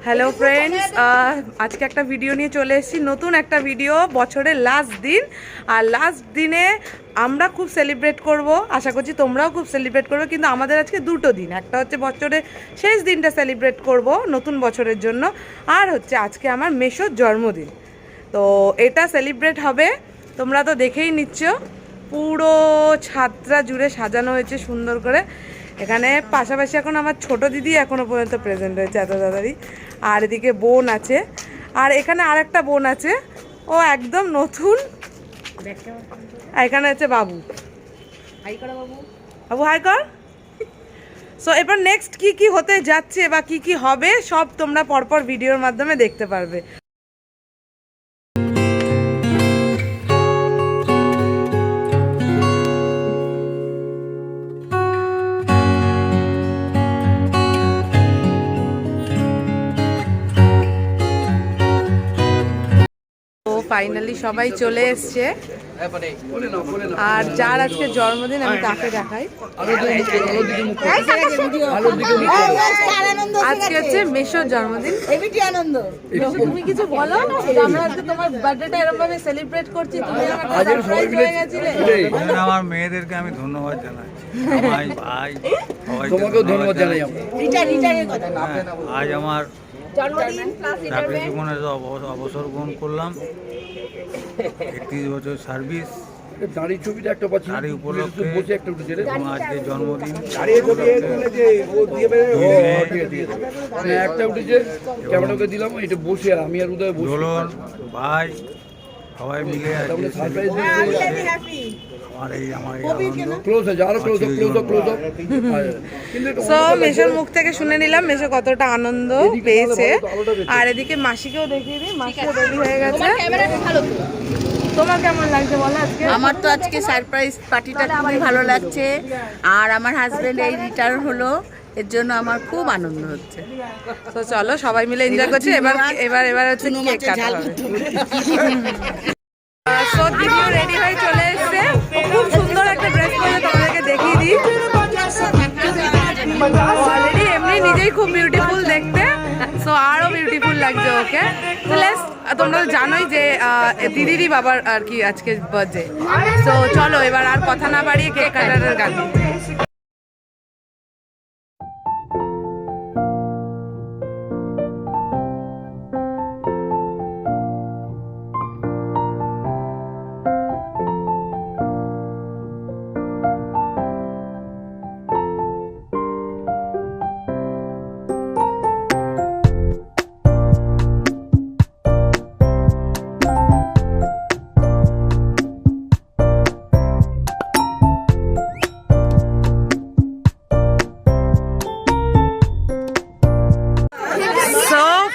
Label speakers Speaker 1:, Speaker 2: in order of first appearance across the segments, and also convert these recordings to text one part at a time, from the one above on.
Speaker 1: Hello friends, আজকে একটা video নিয়ে চলে এসেছি, নতুন একটা ভিডিও। বছরের লাস্ট দিন, আর লাস্ট দিনে আমরা খুব সেলিব্রেট করব, আশা করছি তোমরাও খুব সেলিব্রেট করবে। কিন্তু আমাদের আজকে দুটো দিন, একটা হচ্ছে বছরের শেষ দিনটা সেলিব্রেট করব নতুন বছরের জন্য, আর হচ্ছে আজকে আমার মেশোর জন্মদিন। তো এটা সেলিব্রেট হবে, তোমরা তো দেখেই নিচ্ছ, পুরো ছাদটা জুড়ে সাজানো হয়েছে সুন্দর করে। এখানে পাশাপাশি এখন আমার ছোট দিদি এখনো পর্যন্ত প্রেজেন্ট হয়েছে এত তাড়াতাড়ি, আর এদিকে বোন আছে, আর এখানে আরেকটা বোন আছে, ও একদম নতুন। এখানে হচ্ছে বাবু, বাবু হাই কর। সো এবার নেক্সট কি কি হতে যাচ্ছে বা কি কি হবে সব তোমরা পরপর ভিডিওর মাধ্যমে দেখতে পারবে। ফাইনালি সবাই চলে এসছে, আর যার আজকে জন্মদিন আমি তাকে দেখাই। আজকে হচ্ছে মেশোর জন্মদিন। তুমি কিছু বলো, আমরা আজকে তোমার বার্থডেটা এরকম ভাবে সেলিব্রেট করছি, তুমি আমাকে সারপ্রাইজ হয়ে গেছিলে।
Speaker 2: আমার মেয়েদেরকে আমি ধন্যবাদ জানাচ্ছি, ভাই ভাই সবাইকে ধন্যবাদ জানাই। আজ আমার চাকরি জীবনে অবসর গ্রহণ করলাম, 31 বছর সার্ভিস, তারই উপলক্ষে আজকে জন্মদিন দোলন ভাই সবাই মিলে
Speaker 1: মেশোর মুখ থেকে শুনে নিলাম মেশো কতটা আনন্দ পেয়েছে, আর এদিকে মাসিকেও দেখিয়ে দিই, মাসিও রেডি হয়ে গেছে। তোমার কেমন লাগছে বলো আজকে?
Speaker 3: আমার তো আজকে সারপ্রাইজ পার্টিটা খুবই ভালো লাগছে, আর আমার হাজবেন্ড এই রিটায়ার হলো, এর জন্য আমার খুব আনন্দ হচ্ছে।
Speaker 1: তো চলো সবাই মিলে এনজয় করছি। এবার এবার এবার হচ্ছে কেক কাটা হবে। সো দিদিও রেডি হয়ে চলে এসেছে, খুব সুন্দর একটা ড্রেস পরে তোমাদেরকে দেখিয়ে দিই। অলরেডি এমনি নিজেই খুব বিউটিফুল দেখতে, সো আরও বিউটিফুল লাগছে ওকে। তো তোমরা জানোই যে দিদিরই বাবার আর কি আজকে বার্থডে। তো চলো এবার আর কথা না বাড়িয়ে কেক কাটার গান।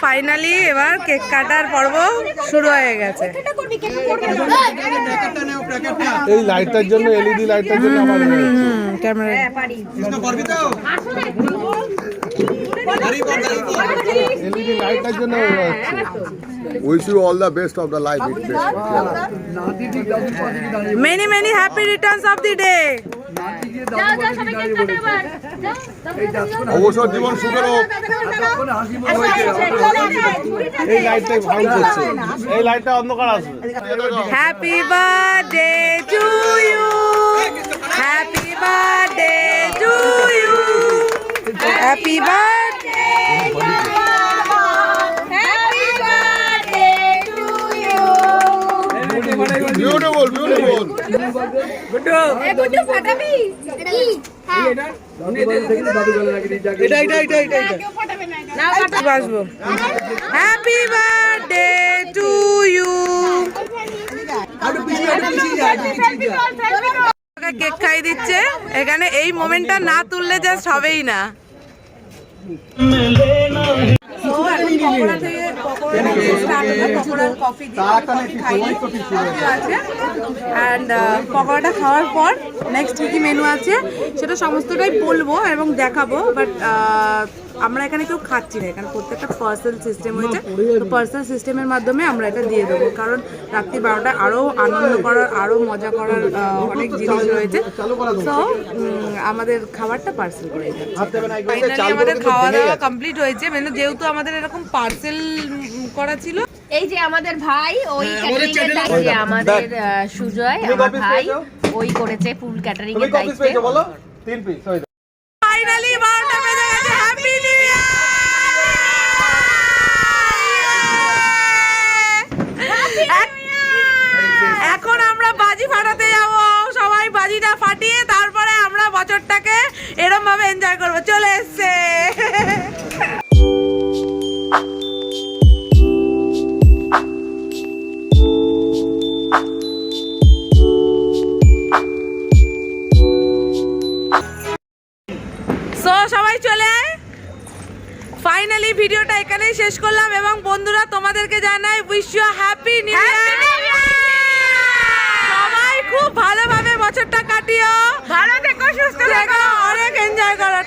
Speaker 1: ফাইনালি এবার কেক কাটার পর্ব শুরু হয়ে গেছে।
Speaker 4: এই লাইটটার জন্য, এলইডি লাইটটার জন্য আমার
Speaker 1: ক্যামেরা
Speaker 4: এলইডি লাইটটার জন্য
Speaker 5: Wish you all the best of the life.
Speaker 1: Many many happy returns of the day.
Speaker 5: অবসর জীবন সুখের হোক।
Speaker 4: এই লাইটটাই ভালো করছে, এই লাইটটা অন্ধকার আসবে।
Speaker 1: Happy birthday to you. Happy birthday to you. Happy birthday. Happy birthday to you.
Speaker 5: Beautiful, beautiful.
Speaker 1: Good ফাটাবি। Happy birthday to you. Cake খাই দিচ্ছে এখানে, এই মোমেন্টটা না তুললে জাস্ট হবেই না। পকোড়াটা খাওয়ার পর নেক্সট কি মেনু আছে সেটা সমস্তটাই বলবো এবং দেখাবো, বাট আমরা এখানে কেউ খাচ্ছি না, এখানে প্রত্যেকটা পার্সেল সিস্টেম হয়েছে। তো পার্সেল সিস্টেমের মাধ্যমে আমরা এটা দিয়ে দেবো, কারণ রাত্রি 12টায় আরও আনন্দ করার, আরও মজা করার অনেক জিনিস রয়েছে। তো আমাদের খাবারটা পার্সেল করে ফাইনালি আমাদের খাওয়া দাওয়া কমপ্লিট হয়েছে, মানে যেহেতু আমাদের এরকম পার্সেল করা ছিল।
Speaker 6: এই যে আমাদের ভাই ওই ক্যাটারিং এর দায়িত্বে, আমাদের সুজয় আমার ভাই ওই করেছে ফুল ক্যাটারিং এর দায়িত্বে।
Speaker 4: বলো 3 পিস
Speaker 1: ফাইনালি 12টা বেজে গেছে, হ্যাপি নিউ ইয়ার। এখন আমরা বাজি ফাটাতে যাব, সবাই বাজিটা ফাটিয়ে তারপরে আমরা বছরটাকে এরকম ভাবে এনজয় করবো। চলে এসছে সবাই চলে আয়। ফাইনালি ভিডিওটা এখানেই শেষ করলাম এবং বন্ধুরা তোমাদেরকে জানাই wish you happy new year. সবাই খুব ভালোভাবে বছরটা কাটিও, ভালো থেকো, সুস্থ থেকো, অনেক এনজয় করো।